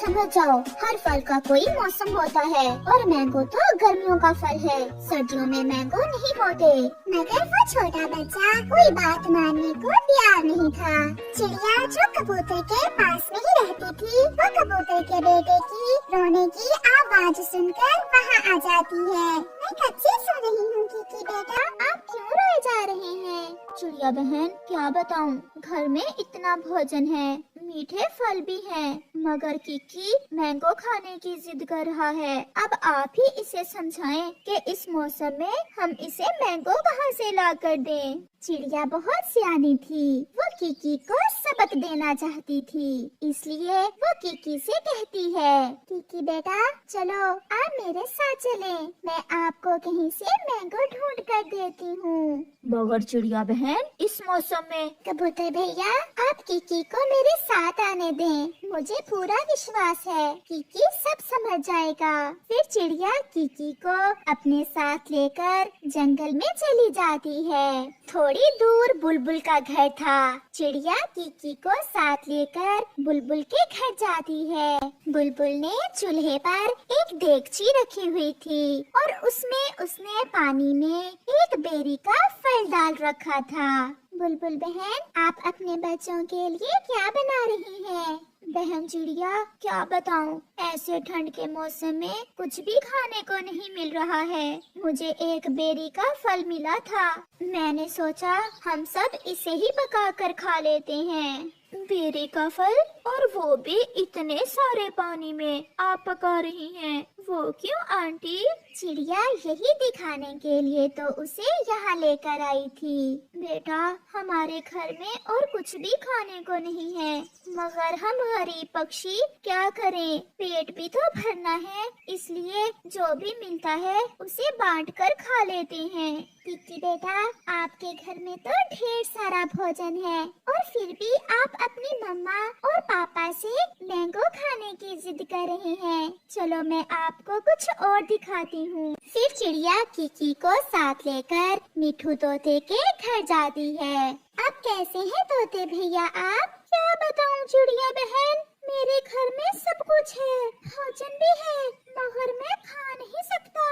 समझ जाओ, हर फल का कोई मौसम होता है और मैंगो तो गर्मियों का फल है, सर्दियों में मैंगो नहीं होते। मगर वो छोटा बच्चा कोई बात मानने को तैयार नहीं था। चिड़िया जो कबूतर के पास में ही रहती थी, वो कबूतर के बेटे की रोने की आवाज सुनकर वहाँ आ जाती है। मैं कब से सुन रही हूँ कि बेटा आप क्यों रोए जा रहे हैं? चिड़िया बहन, क्या बताऊं, घर में इतना भोजन है, मीठे फल भी हैं, मगर किकी मैंगो खाने की जिद कर रहा है। अब आप ही इसे समझाएं कि इस मौसम में हम इसे मैंगो कहाँ से ला कर दें। चिड़िया बहुत सियानी थी, वो किकी को सबक देना चाहती थी, इसलिए वो किकी से कहती है, किकी बेटा चलो आप मेरे साथ चलें, मैं आपको कहीं से मैंगो ढूंढ कर देती हूँ। मगर चिड़िया बहन, इस मौसम में कबूतर भैया आप किकी को मेरे साथ आने दें, मुझे पूरा विश्वास है किकी सब समझ जाएगा। फिर चिड़िया किकी को अपने साथ लेकर जंगल में चली जाती है। थोड़ी दूर बुलबुल का घर था। चिड़िया किकी को साथ लेकर बुलबुल के घर जाती है। बुलबुल ने चूल्हे पर एक देगची रखी हुई थी और उसमें उसने पानी में एक बेरी का फल डाल रखा था। बुलबुल बहन, आप अपने बच्चों के लिए क्या बना रही हैं? बहन चिड़िया, क्या बताऊं, ऐसे ठंड के मौसम में कुछ भी खाने को नहीं मिल रहा है। मुझे एक बेरी का फल मिला था, मैंने सोचा हम सब इसे ही पका कर खा लेते हैं। बेरी का फल, और वो भी इतने सारे पानी में आप पका रही हैं, वो क्यों आंटी? चिड़िया यही दिखाने के लिए तो उसे यहाँ लेकर आई थी। बेटा, हमारे घर में और कुछ भी खाने को नहीं है, मगर हम गरीब पक्षी क्या करें, पेट भी तो भरना है, इसलिए जो भी मिलता है उसे बांट कर खा लेते हैं। किकी बेटा, आपके घर में तो ढेर सारा भोजन है और फिर भी आप अपनी मम्मा और पापा से मैंगो खाने की जिद कर रहे हैं। चलो मैं आपको कुछ और दिखाती हूँ। फिर चिड़िया किकी को साथ लेकर मिठू तोते के घर जाती है। अब कैसे हैं तोते भैया आप? क्या बताऊँ चिड़िया बहन, मेरे घर में सब कुछ है, भोजन भी है, मगर मैं खा नहीं सकता।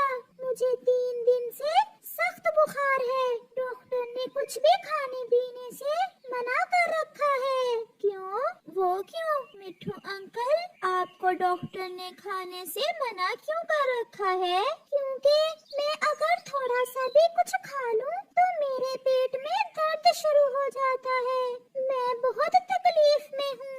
मुझे 3 दिन से सख्त बुखार है, डॉक्टर ने कुछ भी खाने पीने से मना कर रखा है। क्यों? वो क्यों? मिठू अंकल, आपको डॉक्टर ने खाने से मना क्यों कर रखा है? क्योंकि मैं अगर थोड़ा सा भी कुछ खा लूं तो मेरे पेट में दर्द शुरू हो जाता है, मैं बहुत तकलीफ में हूँ।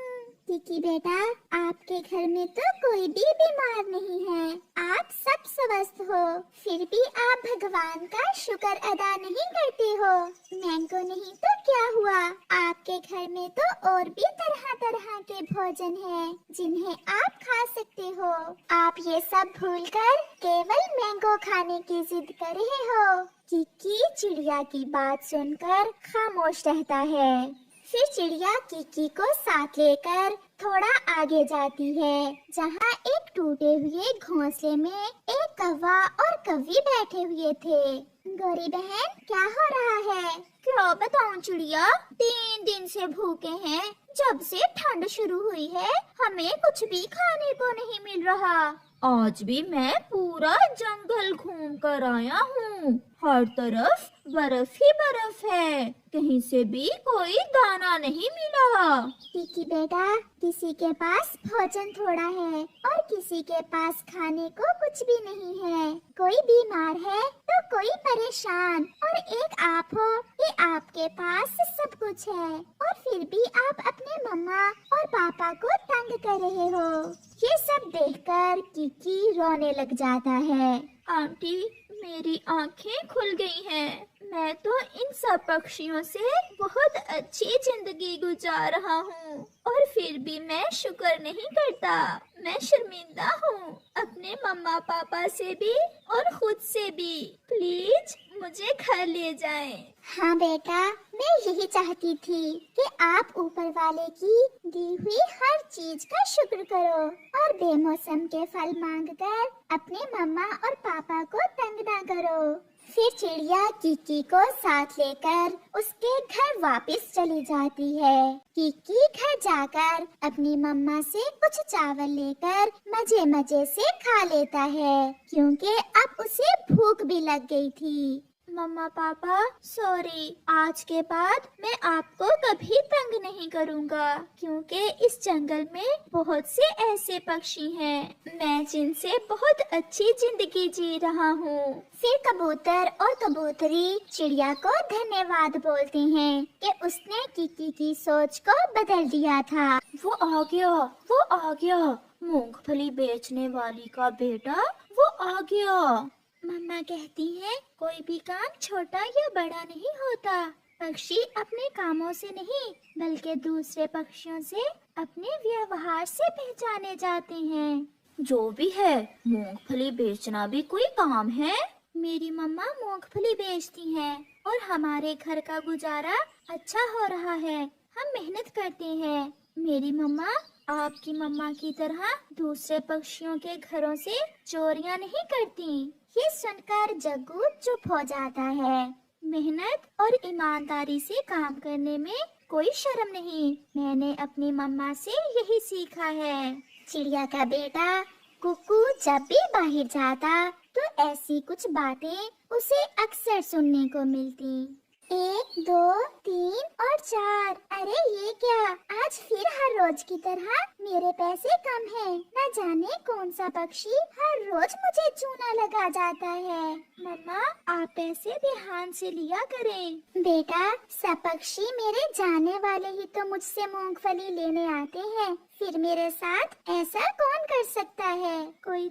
किकी बेटा, आपके घर में तो कोई भी बीमार नहीं है, आप सब स्वस्थ हो, फिर भी आप भगवान का शुक्र अदा नहीं करते हो। मैंगो नहीं तो क्या हुआ, आपके घर में तो और भी तरह तरह के भोजन हैं, जिन्हें आप खा सकते हो। आप ये सब भूलकर केवल मैंगो खाने की जिद कर रहे हो। किकी चिड़िया की बात सुनकर खामोश रहता है। फिर चिड़िया किकी को साथ लेकर थोड़ा आगे जाती है, जहाँ एक टूटे हुए घोंसले में एक कौवा और कौवी बैठे हुए थे। गौरी बहन, क्या हो रहा है? क्या बताऊं चिड़िया, 3 दिन से भूखे हैं, जब से ठंड शुरू हुई है हमें कुछ भी खाने को नहीं मिल रहा। आज भी मैं पूरा जंगल घूम कर आया हूँ, हर तरफ बर्फ ही बर्फ है, कहीं से भी कोई दाना नहीं मिला। किकी बेटा, किसी के पास भोजन थोड़ा है और किसी के पास खाने को कुछ भी नहीं है। कोई बीमार है तो कोई परेशान, और एक आप हो कि आपके पास सब कुछ है और फिर भी आप अपने मम्मा और पापा को तंग कर रहे हो। ये सब देखकर किकी रोने लग जाता है। आंटी, मेरी आंखें खुल गई हैं। मैं तो इन सब पक्षियों से बहुत अच्छी जिंदगी गुजार रहा हूँ और फिर भी मैं शुक्र नहीं करता। मैं शर्मिंदा हूँ अपने मम्मा पापा से भी और खुद से भी। प्लीज मुझे घर ले जाएं। हाँ बेटा, मैं यही चाहती थी कि आप ऊपर वाले की दी हुई हर चीज का शुक्र करो और बेमौसम के फल मांगकर अपने मम्मा और पापा को तंग ना करो। फिर चिड़िया कीकी को साथ लेकर उसके घर वापस चली जाती है। कीकी घर जाकर अपनी मम्मा से कुछ चावल लेकर मजे मजे से खा लेता है, क्योंकि अब उसे भूख भी लग गई थी। मम्मा पापा सॉरी, आज के बाद मैं आपको कभी तंग नहीं करूँगा, क्योंकि इस जंगल में बहुत से ऐसे पक्षी हैं, मैं जिनसे बहुत अच्छी जिंदगी जी रहा हूँ। फिर कबूतर और कबूतरी चिड़िया को धन्यवाद बोलते हैं कि उसने कीकी की सोच को बदल दिया था। वो आ गया, मूंगफली बेचने वाली का बेटा, वो आ गया। मम्मा कहती है कोई भी काम छोटा या बड़ा नहीं होता, पक्षी अपने कामों से नहीं बल्कि दूसरे पक्षियों से अपने व्यवहार से पहचाने जाते हैं। जो भी है, मूंगफली बेचना भी कोई काम है। मेरी मम्मा मूंगफली बेचती हैं और हमारे घर का गुजारा अच्छा हो रहा है, हम मेहनत करते हैं। मेरी मम्मा आपकी मम्मा की तरह दूसरे पक्षियों के घरों से चोरियां नहीं करती। ये सुनकर जग्गू चुप हो जाता है। मेहनत और ईमानदारी से काम करने में कोई शर्म नहीं, मैंने अपनी मम्मा से यही सीखा है। चिड़िया का बेटा कुकू जब भी बाहर जाता तो ऐसी कुछ बातें उसे अक्सर सुनने को मिलती। 1, 2, 3 और 4। अरे ये क्या, आज फिर हर रोज की तरह मेरे पैसे कम हैं। न जाने कौन सा पक्षी हर रोज मुझे चूना लगा जाता है। मम्मा आप पैसे ध्यान से लिया करें। बेटा सब पक्षी मेरे जाने वाले ही तो मुझसे मूंगफली लेने आते हैं, फिर मेरे साथ ऐसा कौन कर सकता है? कोई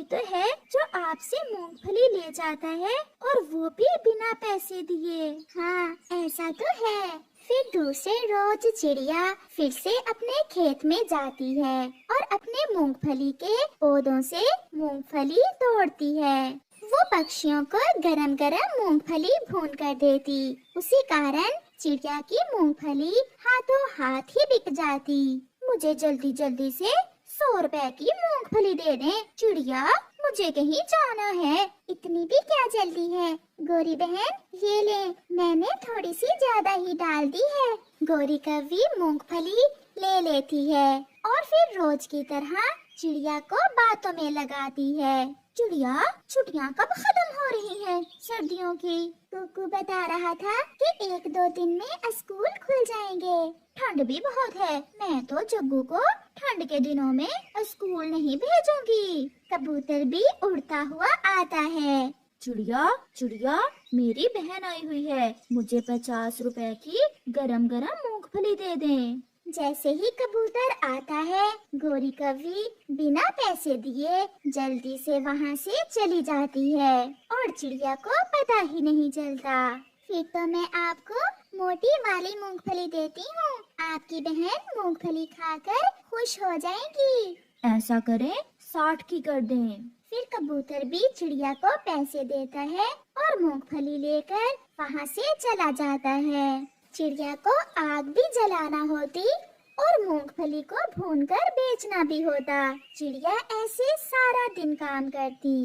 तो है जो आपसे मूंगफली ले जाता है और वो भी बिना पैसे दिए। हाँ ऐसा तो है। फिर दूसरे रोज चिड़िया फिर से अपने खेत में जाती है और अपने मूंगफली के पौधों से मूंगफली तोड़ती है। वो पक्षियों को गरम गरम मूंगफली भून कर देती, उसी कारण चिड़िया की मूंगफली हाथों हाथ ही बिक जाती। मुझे जल्दी जल्दी से 100 रुपए की मूंगफली दे दें चिड़िया, मुझे कहीं जाना है। इतनी भी क्या जल्दी है गोरी बहन, ये ले, मैंने थोड़ी सी ज्यादा ही डाल दी है। गोरी कौवी मूंगफली ले लेती है और फिर रोज की तरह चिड़िया को बातों में लगाती है। चिड़िया छुट्टियाँ कब खत्म हो रही हैं सर्दियों की? कुकू बता रहा था कि 1-2 दिन में स्कूल खुल जाएंगे। ठंड भी बहुत है, मैं तो जग्गू को ठंड के दिनों में स्कूल नहीं भेजूंगी। कबूतर भी उड़ता हुआ आता है। चिड़िया मेरी बहन आई हुई है, मुझे 50 रुपए की गरम गरम मूंगफली दे दें। जैसे ही कबूतर आता है, गोरी कौवी बिना पैसे दिए जल्दी से वहाँ से चली जाती है और चिड़िया को पता ही नहीं चलता। फिर तो मैं आपको मोटी वाली मूंगफली देती हूँ, आपकी बहन मूंगफली खाकर खुश हो जाएगी। ऐसा करें 60 की कर दें। फिर कबूतर भी चिड़िया को पैसे देता है और मूंगफली लेकर वहाँ से चला जाता है। चिड़िया को आग भी जलाना होती और मूंगफली को भूनकर बेचना भी होता। चिड़िया ऐसे सारा दिन काम करती।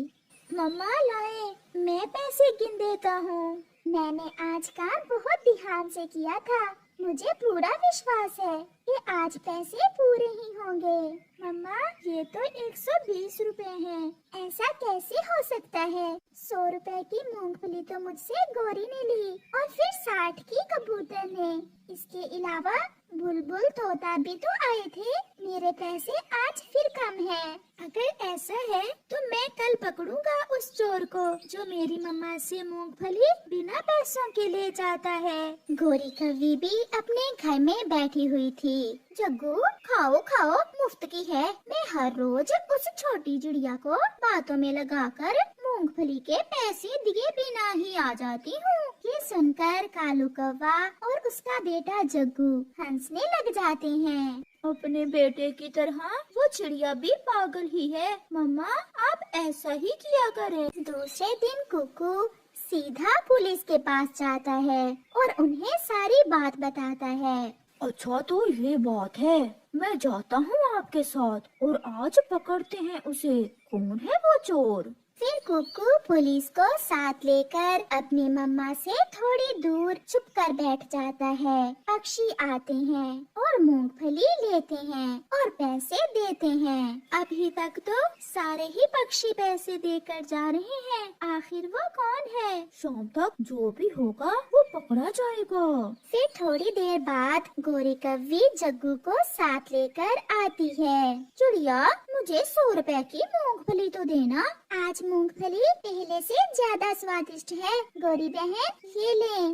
मम्मा लाए, मैं पैसे गिन देता हूँ। मैंने आज काम बहुत ध्यान से किया था, मुझे पूरा विश्वास है कि आज पैसे पूरे ही होंगे। मम्मा ये तो 120 रुपए हैं। ऐसा कैसे हो सकता है? 100 रुपए की मूंगफली तो मुझसे गोरी ने ली और फिर 60 की कबूतर ने। इसके अलावा बुलबुल तोता भी तो आए थे। मेरे पैसे आज फिर कम हैं। अगर ऐसा है तो मैं कल पकड़ूंगा उस चोर को जो मेरी मम्मा से मूंगफली बिना पैसों के ले जाता है। गोरी कौवी भी अपने घर में बैठी हुई थी। जग्गू खाओ खाओ, मुफ्त की है। मैं हर रोज उस छोटी चिड़िया को बातों में लगाकर मूंगफली के पैसे दिए बिना ही आ जाती हूँ। ये सुनकर कालू कौवा और उसका बेटा जग्गू हंसने लग जाते हैं। अपने बेटे की तरह वो चिड़िया भी पागल ही है। मम्मा आप ऐसा ही किया करें। दूसरे दिन कुकू सीधा पुलिस के पास जाता है और उन्हें सारी बात बताता है। अच्छा तो ये बात है, मैं जाता हूँ आपके साथ और आज पकड़ते हैं उसे। कौन है वो चोर? फिर कुक्कू पुलिस को साथ लेकर अपनी मम्मा से थोड़ी दूर छुपकर बैठ जाता है। पक्षी आते हैं और मूंगफली लेते हैं और पैसे देते हैं। अभी तक तो सारे ही पक्षी पैसे देकर जा रहे हैं। आखिर वो कौन है? शाम तक जो भी होगा वो पकड़ा जाएगा। फिर थोड़ी देर बाद गोरी कव्वी जग्गू को साथ लेकर आती है। चिड़िया, मुझे 100 रुपए की मूंगफली तो देना। आज मूंगफली पहले से ज्यादा स्वादिष्ट है। गोरी बहन, ये ले।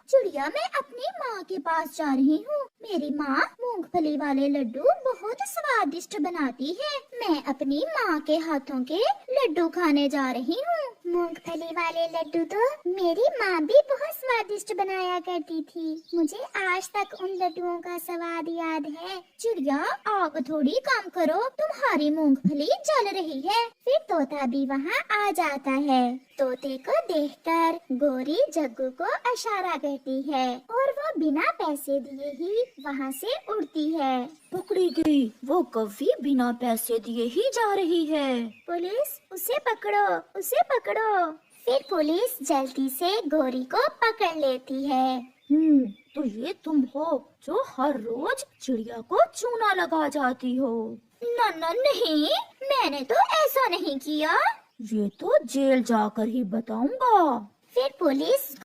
चिड़िया, मैं अपनी माँ के पास जा रही हूँ। मेरी माँ मूंगफली वाले लड्डू बहुत स्वादिष्ट बनाती है। मैं अपनी माँ के हाथों के लड्डू खाने जा रही हूँ। मूंगफली वाले लड्डू तो मेरी माँ भी बहुत स्वादिष्ट बनाया करती थी। मुझे आज तक उन लड्डुओं का स्वाद याद है। चिड़िया, आग थोड़ी कम करो, तुम्हारी मूंगफली जल रही है। फिर तोता भी वहाँ आ जाता है। तोते को देखकर गोरी जग्गू को इशारा करती है और वो बिना पैसे दिए ही वहाँ से उड़ती है। पकड़ी गई, वो कव्वी बिना पैसे दिए ही जा रही है। पुलिस, उसे पकड़ो, उसे पकड़ो। फिर पुलिस जल्दी से गोरी को पकड़ लेती है। तो ये तुम हो जो हर रोज चिड़िया को चूना लगा जाती हो। नहीं, मैंने तो ऐसा नहीं किया। ये तो जेल जाकर ही बताऊंगा। फिर पुलिस